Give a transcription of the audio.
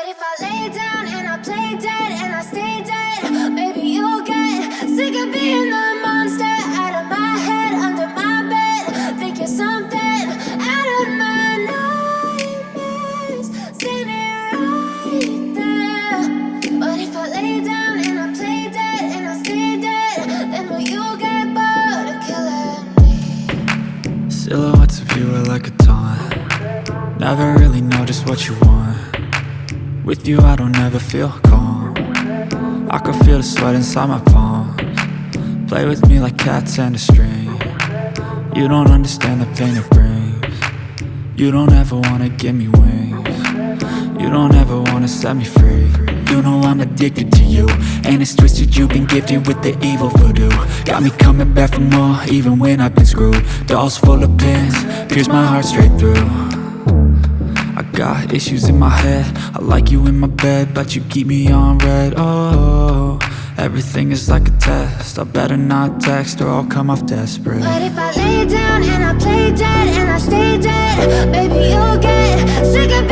if I lay down and I play dead and I stay dead, maybe you'll get sick of being the monster out of my head, under my bed. Think you're something out of my nightmares, standing right there. But if I lay down and I play dead and I stay dead, then will you get bored of killing me? Silhouettes of you are like a taunt. Never really know just what you want. With you I don't ever feel calm. I can feel the sweat inside my palms. Play with me like cats and a string. You don't understand the pain it brings. You don't ever wanna give me wings. You don't ever wanna set me free. You know I'm addicted to you, and it's twisted, you've been gifted with the evil voodoo. Got me coming back for more, even when I've been screwed. Dolls full of pins, pierce my heart straight through. I got issues in my head, I like you in my bed, but you keep me on red. Oh, everything is like a test, I better not text or I'll come off desperate. But if I lay down and I play dead and I stay dead, baby you'll get sick of